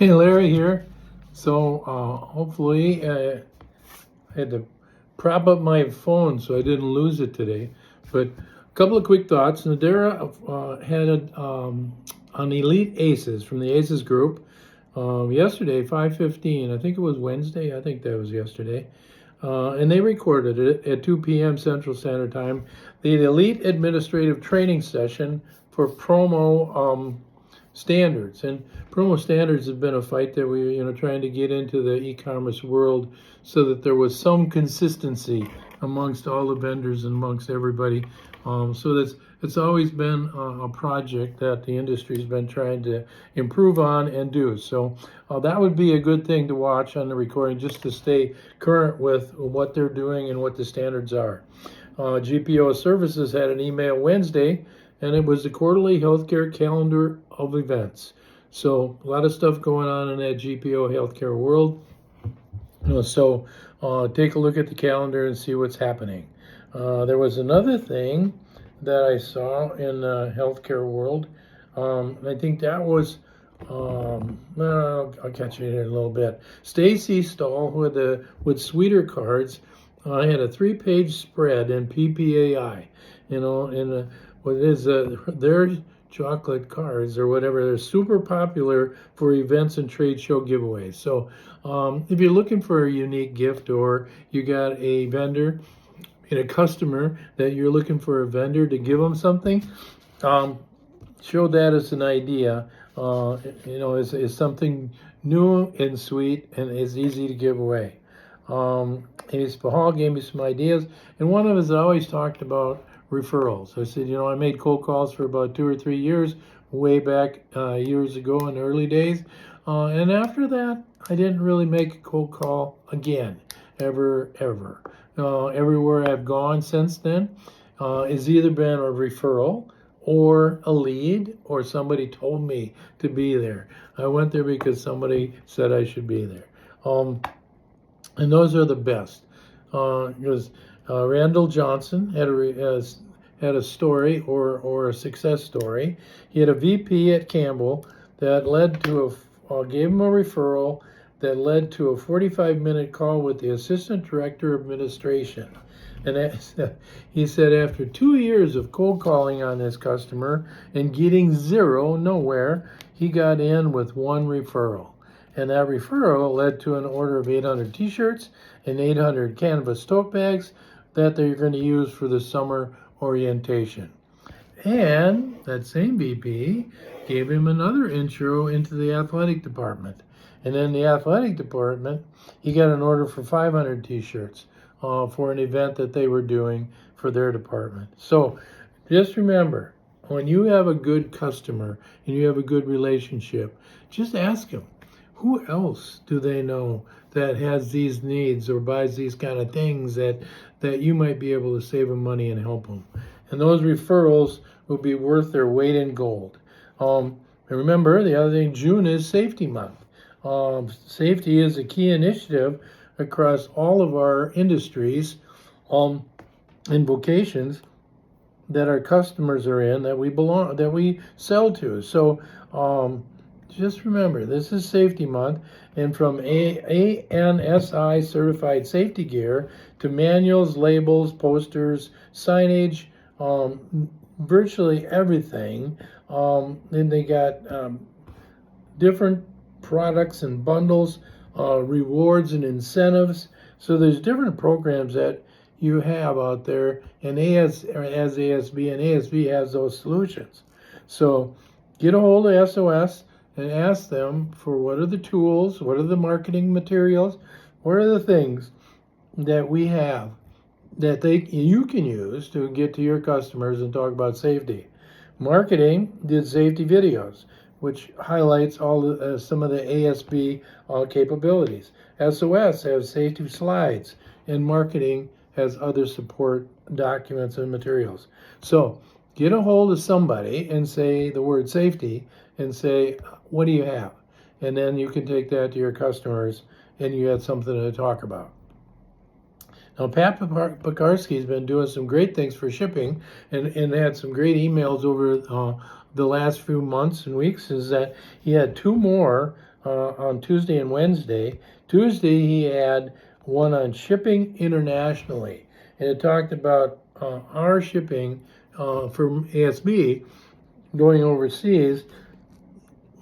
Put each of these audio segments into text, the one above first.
Hey, Larry here. So hopefully I had to prop up my phone so I didn't lose it today. But a couple of quick thoughts. Nadera had an Elite Aces from the Aces group yesterday, 5:15. I think it was Wednesday. I think that was yesterday. And they recorded it at 2 p.m. Central Standard Time. The Elite Administrative Training Session for promo standards. And promo standards have been a fight that we, trying to get into the e-commerce world so that there was some consistency amongst all the vendors and amongst everybody. So it's always been a project that the industry's been trying to improve on and do. So that would be a good thing to watch on the recording, just to stay current with what they're doing and what the standards are. GPO Services had an email Wednesday, and it was the quarterly healthcare calendar of events. So a lot of stuff going on in that GPO healthcare world. So take a look at the calendar and see what's happening. There was another thing that I saw in the healthcare world. I think that was, I'll catch you in a little bit. Stacy Stahl, with Sweeter Cards, had a 3-page spread in PPAI. What is their chocolate cards or whatever. They're super popular for events and trade show giveaways. So if you're looking for a unique gift, or you got a vendor and a customer that you're looking for a vendor to give them something, show that as an idea. Is something new and sweet and is easy to give away. Amy Spahal gave me some ideas, and one of us always talked about referrals. I said, I made cold calls for about 2 or 3 years, way back years ago in the early days. And after that, I didn't really make a cold call again, ever. Everywhere I've gone since then has either been a referral or a lead, or somebody told me to be there. I went there because somebody said I should be there. And those are the best. Because Randall Johnson had a story or a success story. He had a VP at Campbell that led to gave him a referral that led to a 45-minute call with the Assistant Director of Administration. And he said after 2 years of cold calling on this customer and getting zero, nowhere, he got in with one referral. And that referral led to an order of 800 t-shirts and 800 canvas tote bags that they're going to use for the summer orientation. And that same VP gave him another intro into the athletic department. And in the athletic department, he got an order for 500 t-shirts for an event that they were doing for their department. So just remember, when you have a good customer and you have a good relationship, just ask them, who else do they know that has these needs or buys these kind of things that you might be able to save them money and help them? And those referrals will be worth their weight in gold. And remember, the other thing, June is Safety Month. Safety is a key initiative across all of our industries and vocations that our customers are in, that we sell to. So just remember, this is Safety Month, and from ANSI certified safety gear to manuals, labels, posters, signage, virtually everything. Then they got different products and bundles, rewards and incentives. So there's different programs that you have out there, and as ASB, and ASB has those solutions. So get a hold of SOS and ask them for what are the tools, what are the marketing materials, what are the things that we have that you can use to get to your customers and talk about safety. Marketing did safety videos, which highlights some of the ASB capabilities. SOS has safety slides, and marketing has other support documents and materials. So get a hold of somebody and say the word safety and say, what do you have? And then you can take that to your customers and you have something to talk about. Now, Pat Pekarsky has been doing some great things for shipping and had some great emails over the last few months and weeks, is that he had 2 more on Tuesday and Wednesday. Tuesday he had one on shipping internationally, and it talked about our shipping from ASB going overseas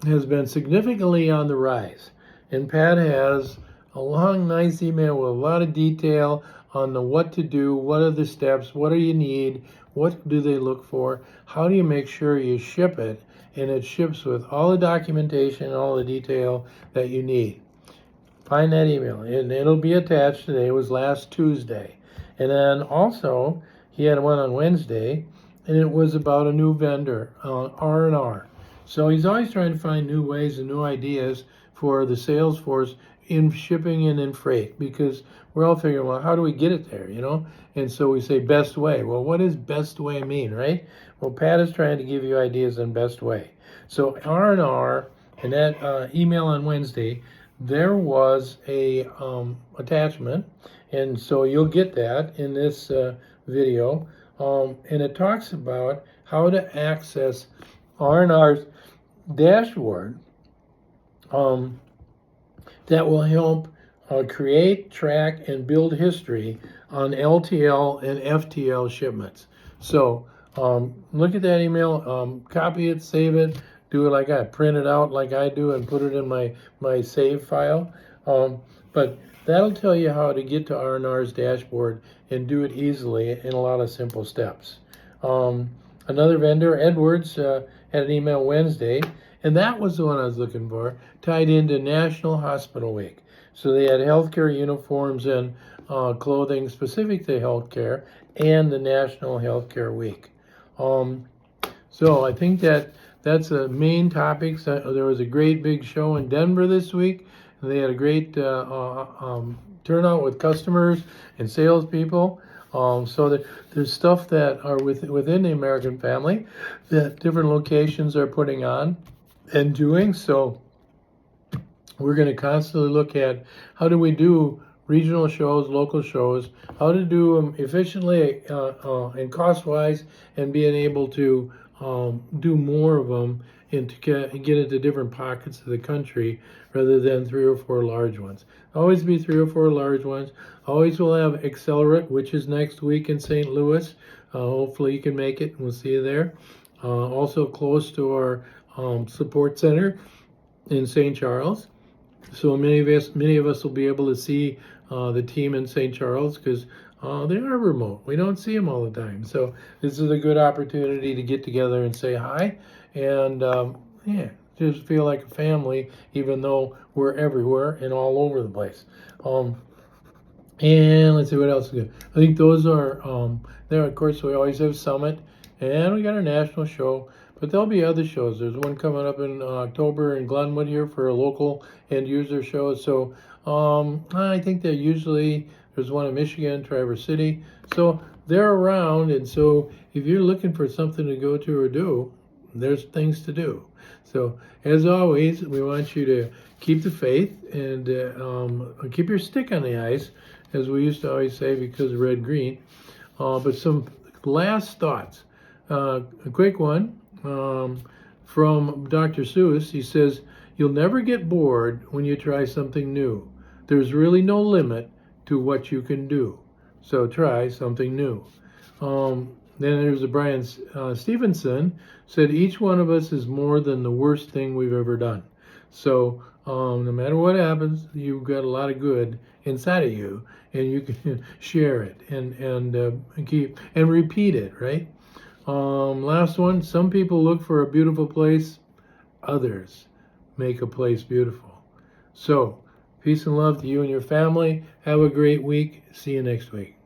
has been significantly on the rise. And Pat has a long, nice email with a lot of detail on the what to do, what are the steps, what do you need, what do they look for, how do you make sure you ship it, and it ships with all the documentation and all the detail that you need. Find that email, and it'll be attached today. It was last Tuesday. And then also, he had one on Wednesday, and it was about a new vendor, R&R. So he's always trying to find new ways and new ideas for the sales force in shipping and in freight, because we're all figuring, well, how do we get it there, you know? And so we say best way. Well, what does best way mean, right? Well, Pat is trying to give you ideas on best way. So R&R, and that email on Wednesday, there was a attachment, and so you'll get that in this video, and it talks about how to access R&R's dashboard that will help create, track, and build history on LTL and FTL shipments. So look at that email, copy it, save it, do it like I print it out like I do and put it in my save file. But that'll tell you how to get to R&R's dashboard and do it easily in a lot of simple steps. Another vendor, Edwards, had an email Wednesday, and that was the one I was looking for, tied into National Hospital Week. So they had healthcare uniforms and clothing specific to healthcare and the National Healthcare Week. So I think that's the main topics. There was a great big show in Denver this week. They had a great turnout with customers and salespeople. So there's stuff that are within the American family that different locations are putting on and doing. So we're going to constantly look at how do we do regional shows, local shows, how to do them efficiently and cost-wise, and being able to do more of them and to get into different pockets of the country rather than 3 or 4 large ones. Always be 3 or 4 large ones. Always will have Accelerate, which is next week in St. Louis. Hopefully you can make it and we'll see you there. Also close to our support center in St. Charles. So many of us will be able to see the team in St. Charles because they are remote. We don't see them all the time. So this is a good opportunity to get together and say hi and just feel like a family, even though we're everywhere and all over the place. And let's see what else is good. I think those are there. Of course, we always have Summit, and we got our national show. But there'll be other shows. There's one coming up in October in Glenwood here for a local end user show. So I think that usually there's one in Michigan, Traverse City. So they're around, and so if you're looking for something to go to or do, there's things to do. So as always, we want you to keep the faith and keep your stick on the ice, as we used to always say, because of red-green. But some last thoughts. A quick one. From Dr. Seuss. He says, "You'll never get bored when you try something new. There's really no limit to what you can do. So try something new." Then there's a Brian Stevenson said, "Each one of us is more than the worst thing we've ever done." So no matter what happens, you've got a lot of good inside of you, and you can share it and keep and repeat it, right? Last one, some people look for a beautiful place, others make a place beautiful. So, peace and love to you and your family. Have a great week. See you next week.